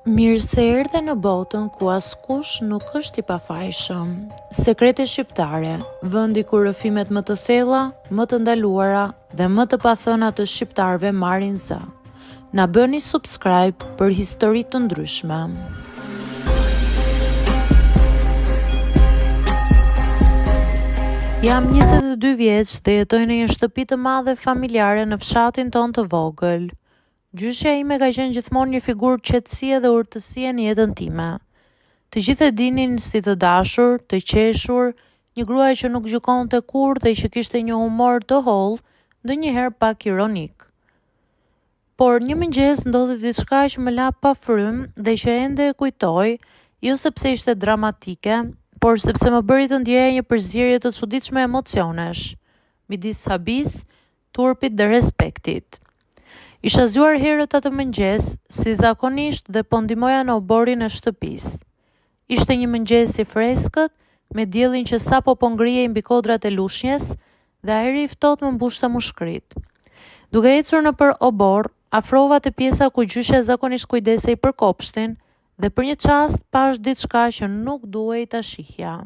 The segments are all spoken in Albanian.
Mirë se erdhe në botën ku askush nuk është i pafajshëm. Sekrete shqiptare, vendi ku rrëfimet më të thella, më të ndaluara dhe më të pathëna të shqiptarëve marrin zë. Na bëni subscribe për histori të ndryshme. Jam 22 vjeç dhe jetoj në një shtëpi të madhe familjare në fshatin ton të vogël. Gjyshja ime ka qenë gjithmonë një figurë qetësie dhe urtësie në jetën time. Të gjithë e dinin si të dashur, të qeshur, një gruaj që nuk gjykonte kurrë dhe që kishte një humor të hollë, ndonjëherë pak ironik. Por një mëngjes ndodhi diçka që më la pa frym dhe që ende e kujtoj, jo sepse ishte dramatike, por sepse më bëri të ndjeja një përzierje të çuditshme emocionesh, midis habis, turpit dhe respektit. Isha zgjuar herët atë mëngjes, si zakonisht dhe po ndihmoja në oborin e shtëpisë. Ishte një mëngjes i freskët, me diellin që sapo po ngrihej mbi kodrat e lushnjes dhe ajri i ftohtë më mbushte mushkrit. Duke ecur nëpër obor, afrova te pjesa ku gjyshja zakonisht kujdesej për kopshtin dhe për një çast pash diçka që nuk duhej ta shihja.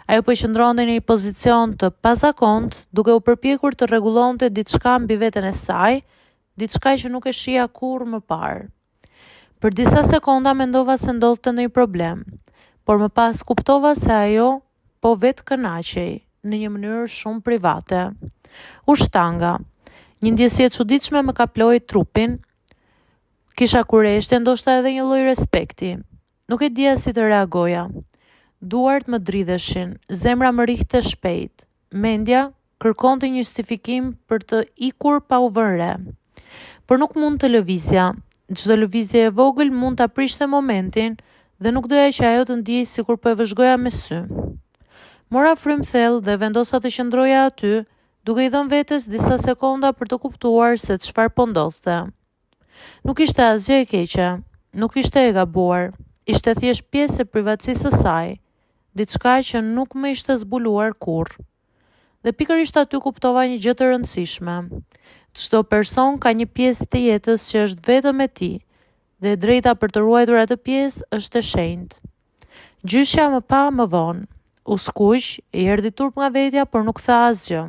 Ajo po qëndronte në një pozicion të pazakont, duke u përpjekur të rregullonte diçka mbi veten e saj, diçka që nuk e shija kurrë më parë. Për disa sekonda mendova se ndodhte ndonjë problem, por më pas kuptova se ajo po vetë kënaqej në një mënyrë shumë private. U shtanga. Një ndjesie e çuditshme më kaploi trupin. Kisha kurreshtje, ndoshta edhe një lloj respekti. Nuk e dija si të reagoja. Duart më dridheshin, zemra më rihte shpejt. Mendja kërkonte një justifikim për të ikur pa u vënë re. Por nuk mund të lëvizja. Çdo lëvizje e vogël mund ta prishte momentin dhe nuk doja që ajo të ndiej sikur po e vëzhgoja me sy. Mora frym thellë dhe vendosa të qëndroja aty, duke i dhënë vetes disa sekonda për të kuptuar se çfarë po ndodhte. Nuk ishte asgjë e keqe, nuk ishte e gabuar, ishte thjesht pjesë e privatësisë së saj, diçka që nuk më ishte zbuluar kurrë. Dhe pikërisht aty kuptova një gjë të rëndësishme. Çdo person ka një pjesë të jetës që është vetëm e tij, dhe e drejta për të ruajtur atë pjesë është e shenjtë. Gjyshja më pa më vonë. U skuq, i erdhi turp nga vetja, por nuk tha asgjë.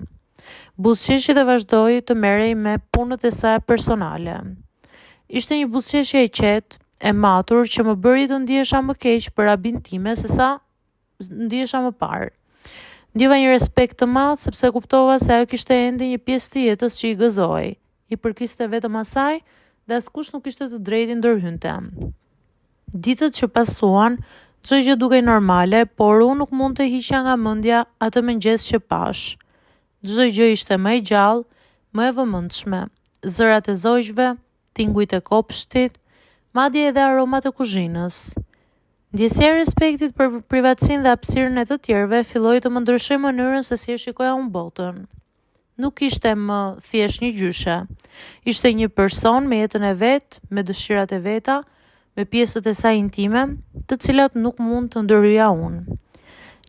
Buzëqeshji dhe vazhdoi të merrej me punët e saj personale. Ishte një buzëqeshje e qetë, e matur, që më bëri të ndihesha më keq për rabin time sesa ndihesha më parë. Ndjeva një respekt të madh sepse kuptova se ajo kishte ende një pjesë të jetës që i gëzoi, i përkiste vetëm asaj dhe askush nuk kishte të drejtin ndërhynte. Ditët që pasuan, çdo gjë dukej normale, por unë nuk mund të hiqja nga mendja atë mëngjes që pash. Çdo gjë ishte më e gjallë, më e vëmendshme. Zërat e zogjve, tingujt e kopshtit, madje edhe aromat e kuzhinës. Ndjesia e respektit për privatësinë dhe hapësirën e të tjerëve filloi të më ndryshoj mënyrën se si e shikoja unë botën. Nuk ishte më thjesht një gjyshe. Ishte një person me jetën e vet, me dëshirat e veta, me pjesët e saj intime, të cilat nuk mund të ndërhyja unë.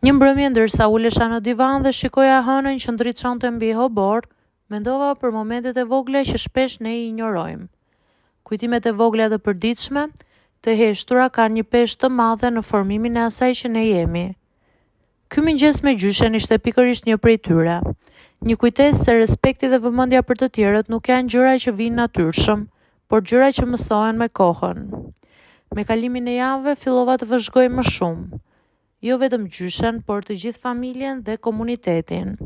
Një mbrëmje ndërsa ulesha në divan dhe shikoja hënën që ndriçonte mbi obor, mendova për momentet e vogla që shpesh ne i injorojmë. Kujtimet e vogla të përditshme, të heshtura kanë një peshë të madhe në formimin e asaj që ne jemi. Ky mëngjes me gjyshen ishte pikërisht një prej tyre. Një kujtesë se respekti dhe vëmendja për të tjerët nuk janë gjëra që vijnë natyrshëm, por gjëra që mësohen me kohën. Me kalimin e javëve fillova të vëzhgoj më shumë. Jo vetëm gjyshen, por të gjithë familjen dhe komunitetin.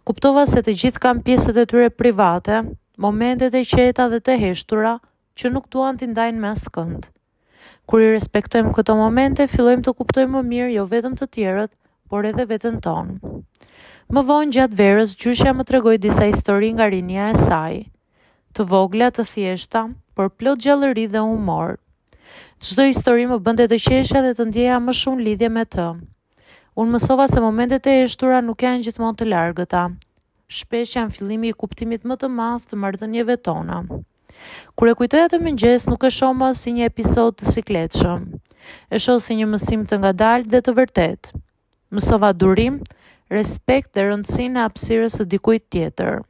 Kuptova se të gjithë kanë pjesët e tyre private, momentet e qeta dhe të heshtura që nuk duan t'i ndajnë me askënd. Kur i respektojmë këto momente, fillojmë të kuptojmë më mirë jo vetëm të tjerët, por edhe veten tonë. Më vonë gjatë verës, gjyshja më tregoi disa histori nga rinia e saj. Të vogla, të thjeshta, por plot gjallëri dhe humor. Çdo histori më bënte të qesha dhe të ndjeja më shumë lidhje me të. Unë mësova se momentet e heshtura nuk janë gjithmonë të largëta. Shpesh janë fillimi i kuptimit më të madh të marrëdhënieve tona. Kur e kujtoj atë mëngjes, nuk e shoh më si një episod të sikletshëm. E shoh si një mësim të ngadalë dhe të vërtetë. Mësova durim, respekt dhe rëndësinë e hapësirës së dikujt tjetër.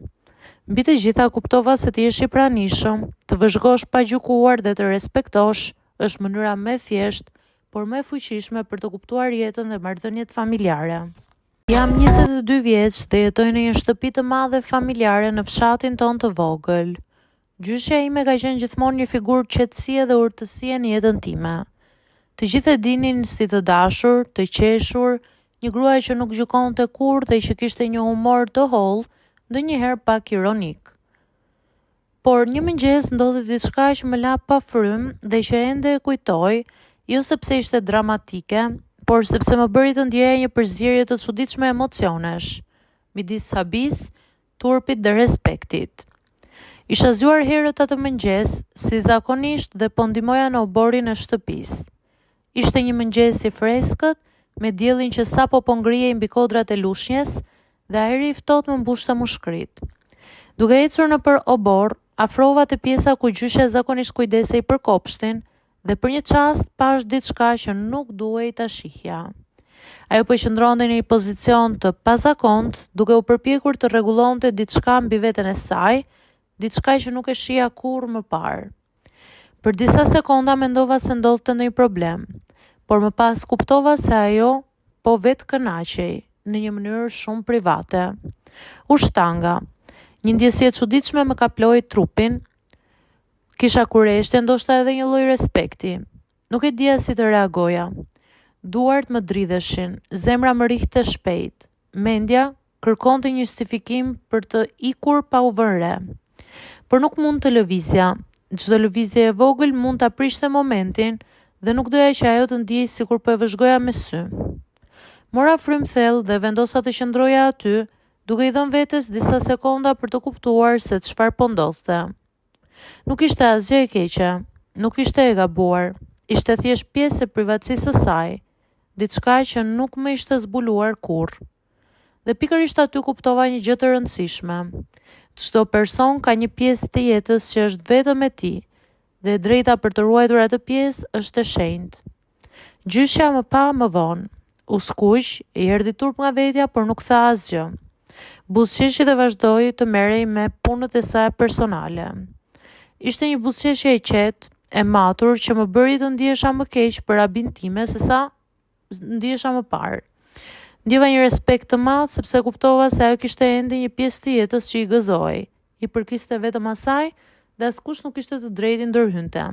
Mbi të gjitha kuptova se të jesh i pranishëm, të vëzhgosh pa gjykuar dhe të respektosh është mënyra më e thjeshtë, por më e fuqishme për të kuptuar jetën dhe marrëdhëniet familjare. Jam 22 vjeç dhe jetoj në një shtëpi të madhe familjare në fshatin ton të vogël. Gjyshja ime ka qenë gjithmonë një figurë qetësie dhe urtësie në jetën time. Të gjithë e dinin si të dashur, të qeshur, një gruaj që nuk gjykonte kurrë dhe që kishte një humor të hollë, ndonjëherë pak ironik. Por një mëngjes ndodhi diçka që më la pa frymë dhe që ende e kujtoj, jo sepse ishte dramatike, por sepse më bëri të ndjeja një përzierje të çuditshme emocionesh, midis habis, turpit dhe respektit. Isha zgjuar herët atë mëngjes, si zakonisht dhe po ndihmoja në oborin e shtëpisë. Ishte një mëngjes i freskët, me diellin që sapo po ngrihej mbi kodrat e lushnjes dhe ajri i ftohtë më mbushte mushkrit. Duke ecur nëpër obor, afrova te pjesa ku gjyshja zakonisht kujdesej për kopshtin dhe për një çast pash diçka që nuk duhej ta shihja. Ajo po qëndronte në një pozicion të pazakontë, duke u përpjekur të rregullonte diçka mbi veten e saj, diçka që nuk e shija kurrë më parë. Për disa sekonda mendova se ndodhte ndonjë problem, por më pas kuptova se ajo po vetë kënaqej në një mënyrë shumë private. U shtanga. Një ndjesie e çuditshme më kaploi trupin. Kisha kurreshtje, ndoshta edhe një lloj respekti. Nuk e dija si të reagoja. Duart më dridheshin, zemra më rrihte shpejt. Mendja kërkonte një justifikim për të ikur pa u vënë re. Por nuk mund të lëvizja. Çdo lëvizje e vogël mund ta prishte momentin dhe nuk doja që ajo të ndiej sikur po e vëzhgoja me sy. Mora frymë thellë dhe vendosa të qëndroja aty, duke i dhënë vetes disa sekonda për të kuptuar se çfarë po ndodhte. Nuk ishte asgjë e keqe, nuk ishte e gabuar, ishte thjesht pjesë e privatësisë së saj, diçka që nuk më ishte zbuluar kurrë. Dhe pikërisht aty kuptova një gjë të rëndësishme. Çdo person ka një pjesë të jetës që është vetëm e tij, dhe drejta për të ruajtur atë pjesë është e shenjtë. Gjyshja më pa më vonë. U skuq, i erdhi turp nga vetja, por nuk tha asgjë. Buzëqeshi dhe vazhdoi të merrej me punët e saj personale. Ishte një buzëqeshje e qetë, e matur, që më bëri të ndihesha më keq për rabin time se sa ndihesha më parë. Ndjeva një respekt të madh sepse kuptova se ajo kishte ende një pjesë të jetës që i gëzoi, i përkiste vetëm asaj dhe askush nuk kishte të drejtin ndërhynte.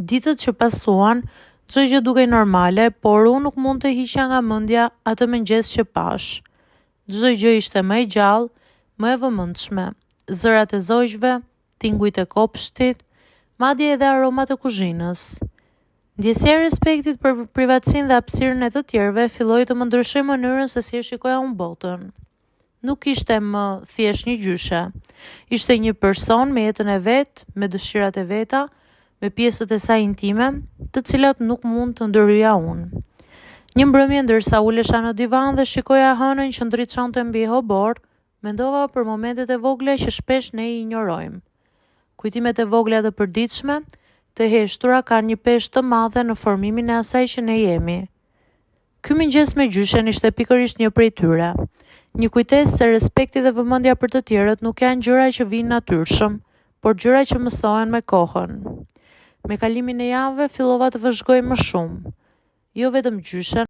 Ditët që pasuan, çdo gjë dukej normale, por unë nuk mund të hiqja nga mendja atë mëngjes që pash. Çdo gjë ishte më e gjallë, më e vëmendshme. Zërat e zogjve, tingujt e kopshtit, madje edhe aromat e kuzhinës. Ndjesia e respektit për privatësinë dhe hapësirën e të tjerëve filloi të më ndryshoj mënyrën se si e shikoja unë botën. Nuk ishte më thjesht një gjyshe. Ishte një person me jetën e vet, me dëshirat e veta, me pjesët e saj intime, të cilat nuk mund të ndërhyja unë. Një mbrëmje ndërsa ulesha në divan dhe shikoja hënën që ndriçonte mbi hobor, mendova për momentet e vogla që shpesh ne i injorojmë. Kujtimet e vogla të përditshme, të heshtura kanë një peshë të madhe në formimin e asaj që ne jemi. Ky mëngjes me gjyshen ishte pikërisht një prej tyre. Një kujtesë se respekti dhe vëmendja për të tjerët nuk janë gjëra që vijnë natyrshëm, por gjëra që mësohen me kohën. Me kalimin e javëve fillova të vëzhgoj më shumë, jo vetëm gjyshen,